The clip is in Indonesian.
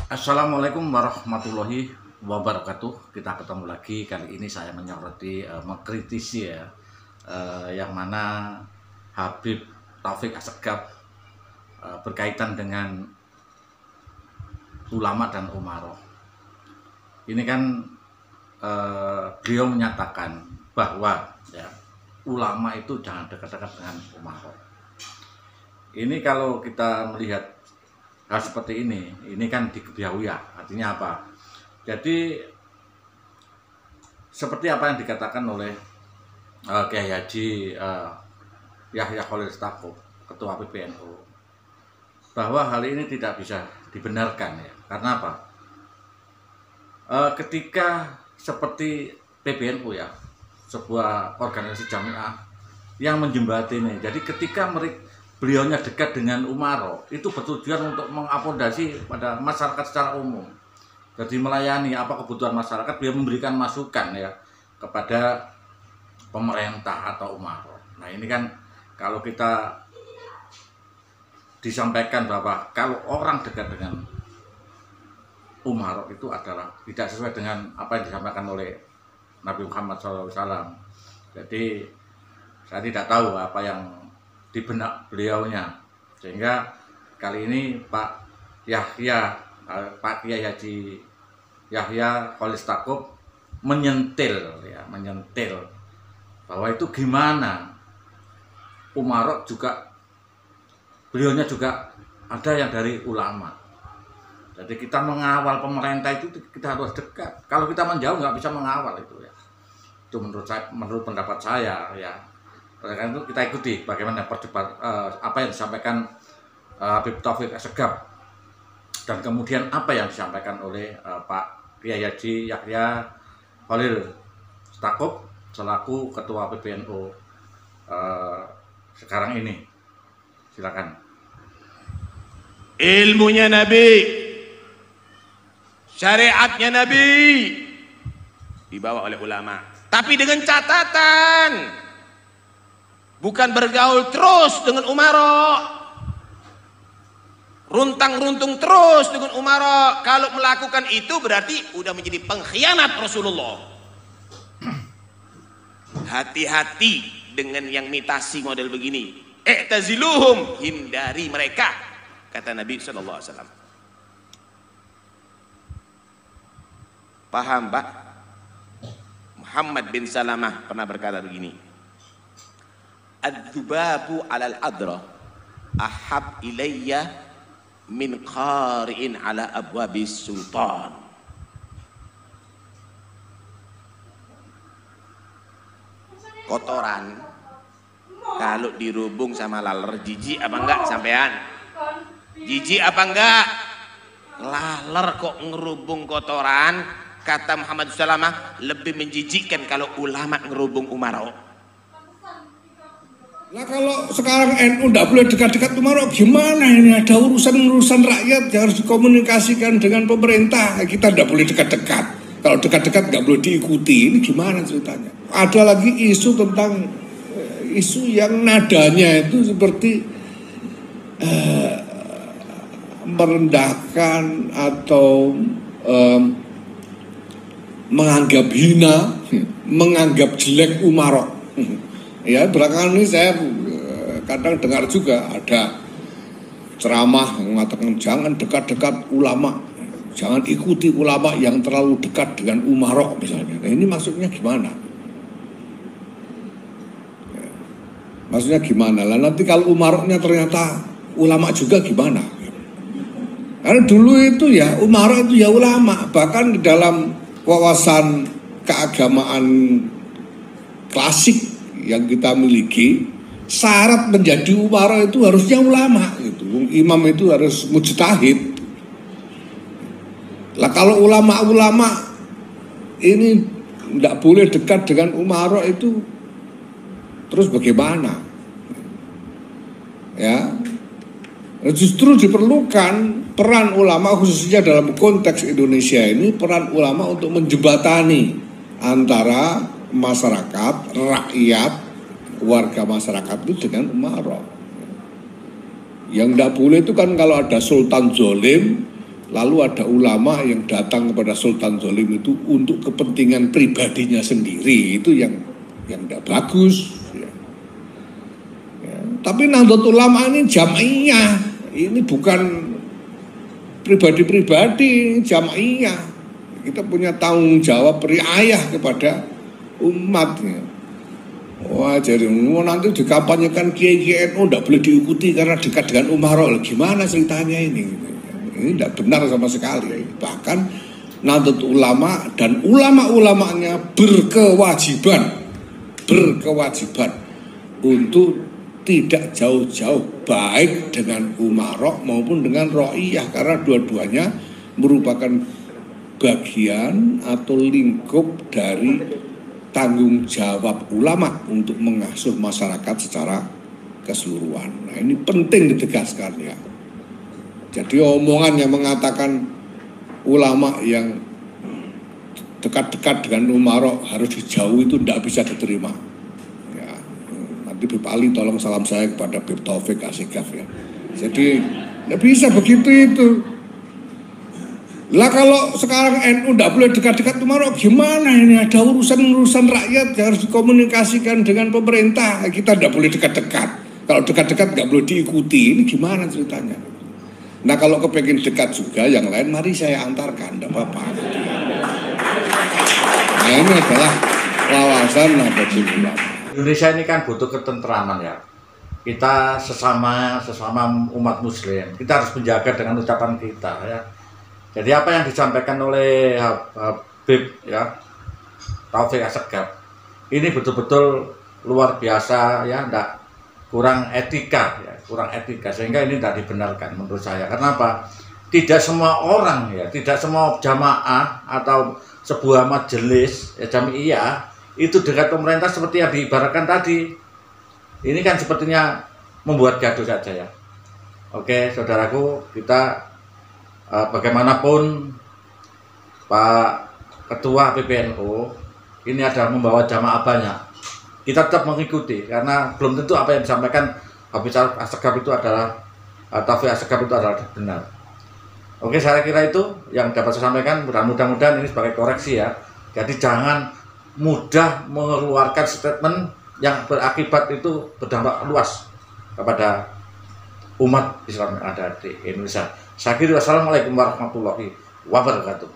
Assalamualaikum warahmatullahi wabarakatuh. Kita ketemu lagi. Kali ini saya menyoroti, mengkritisi ya, yang mana Habib Taufik Assegaf berkaitan dengan ulama dan umaroh. Ini kan beliau menyatakan bahwa ya, ulama itu jangan dekat-dekat dengan umaroh. Ini kalau kita melihat hal seperti ini kan diketahui ya, artinya apa? Jadi seperti apa yang dikatakan oleh Kiai Haji Yahya Khalil Stakuf, Ketua PBNU, bahwa hal ini tidak bisa dibenarkan ya. Karena apa? Ketika seperti PBNU ya, sebuah organisasi jamiah yang menjembatani, jadi ketika beliaunya dekat dengan umaroh, itu bertujuan untuk mengakomodasi pada masyarakat secara umum. Jadi melayani apa kebutuhan masyarakat, beliau memberikan masukan ya kepada pemerintah atau umaroh. Nah ini kan kalau kita disampaikan bahwa kalau orang dekat dengan umaroh itu adalah tidak sesuai dengan apa yang disampaikan oleh Nabi Muhammad SAW. Jadi saya tidak tahu apa yang di benak beliaunya, sehingga kali ini Pak Kiai Haji Yahya Khalil Stakuf menyentil bahwa itu gimana umaroh juga, beliaunya juga ada yang dari ulama. Jadi kita mengawal pemerintah itu kita harus dekat. Kalau kita menjauh nggak bisa mengawal itu ya. Itu menurut pendapat saya ya. Oleh karena itu kita ikuti bagaimana apa yang disampaikan Habib Taufik Assegaf, dan kemudian apa yang disampaikan oleh Pak Kiai Haji Yahya Khalil Stakuf selaku Ketua PBNU sekarang ini. Silakan. Ilmunya Nabi, syariatnya Nabi dibawa oleh ulama, tapi dengan catatan bukan bergaul terus dengan umaroh, runtang-runtung terus dengan umaroh. Kalau melakukan itu berarti udah menjadi pengkhianat Rasulullah. Hati-hati dengan yang imitasi model begini. I'taziluhum, hindari mereka, kata Nabi SAW. Paham Pak? Muhammad bin Salamah pernah berkata begini, ad-dubabu alal adra ahab ilayya min qari'in ala abwabis sultan. Kotoran kalau dirubung sama laler, jijik apa enggak sampean? Jijik apa enggak? Laler kok ngerubung kotoran, kata Muhammad Salamah, lebih menjijikkan kalau ulama ngerubung umaroh. Nah kalau sekarang NU tidak boleh dekat-dekat umaroh, gimana ini? Ada urusan-urusan rakyat yang harus dikomunikasikan dengan pemerintah. Kita tidak boleh dekat-dekat. Kalau dekat-dekat nggak boleh diikuti. Ini gimana ceritanya? Ada lagi isu tentang isu yang nadanya itu seperti merendahkan atau menganggap hina, menganggap jelek umaroh. Ya, belakangan ini saya kadang dengar juga ada ceramah yang mengatakan jangan dekat-dekat ulama, jangan ikuti ulama yang terlalu dekat dengan umaroh misalnya. Nah, ini maksudnya gimana? Maksudnya gimana? Lah nanti kalau umarohnya ternyata ulama juga gimana? Karena dulu itu ya umaroh itu ya ulama, bahkan di dalam wawasan keagamaan klasik yang kita miliki, syarat menjadi umaroh itu harusnya ulama gitu. Imam itu harus mujtahid. Lah kalau ulama-ulama ini tidak boleh dekat dengan umaroh itu, terus bagaimana? Ya, justru diperlukan peran ulama, khususnya dalam konteks Indonesia ini, peran ulama untuk menjembatani antara masyarakat, rakyat, warga masyarakat itu dengan umaroh. Yang tidak boleh itu kan kalau ada sultan zolim, Lalu ada ulama yang datang kepada Sultan Zalim itu untuk kepentingan pribadinya sendiri, itu yang tidak bagus. Ya. Ya. Tapi Nahdlatul Ulama ini jamaiyah, ini bukan pribadi-pribadi, jamaiyah. Kita punya tanggung jawab riayah kepada umatnya. Wah, jadi nanti dikampanyekan kiai-kiai NU tidak boleh diikuti karena dekat dengan umarok. Gimana ceritanya ini? Ini tidak benar sama sekali. Bahkan Nahdlatul Ulama dan ulama-ulamanya berkewajiban untuk tidak jauh-jauh baik dengan umarok maupun dengan ro'iyah, karena dua-duanya merupakan bagian atau lingkup dari tanggung jawab ulama untuk mengasuh masyarakat secara keseluruhan. Nah, ini penting ditegaskan ya. Jadi omongan yang mengatakan ulama yang dekat-dekat dengan umarok harus dijauhi itu tidak bisa diterima. Ya, nanti Bib Ali tolong salam saya kepada Bib Taufik Asikaf ya. Jadi tidak bisa begitu itu. Lah kalau sekarang NU tidak boleh dekat-dekat umarok, gimana ini? Ada urusan-urusan rakyat yang harus dikomunikasikan dengan pemerintah. Kita tidak boleh dekat-dekat. Kalau dekat-dekat nggak boleh diikuti. Ini gimana ceritanya? Nah kalau kepengen dekat juga yang lain, mari saya antarkan, tidak apa-apa. Nah ini adalah wawasan Nahdlatul Ulama. Indonesia ini kan butuh ketentraman ya. Kita sesama umat Muslim, kita harus menjaga dengan ucapan kita ya. Jadi apa yang disampaikan oleh Habib ya, Taufik Asegaf, ini betul-betul luar biasa ya, enggak kurang etika ya, sehingga ini tidak dibenarkan menurut saya. Kenapa? Tidak semua orang ya, tidak semua jamaah atau sebuah majelis ya, jamiah itu dekat pemerintah seperti yang diibaratkan tadi. Ini kan sepertinya membuat gaduh saja ya. Oke, saudaraku, kita bagaimanapun Pak Ketua PBNU ini ada membawa jamaah banyak, kita tetap mengikuti karena belum tentu apa yang disampaikan Habib Asegaf itu adalah Taufik Asegaf itu adalah benar. Oke, saya kira itu yang dapat saya sampaikan. Mudah-mudahan ini sebagai koreksi ya. Jadi jangan mudah mengeluarkan statement yang berakibat itu berdampak luas kepada umat Islam yang ada di Indonesia. Saya kira wassalamualaikum warahmatullahi wabarakatuh.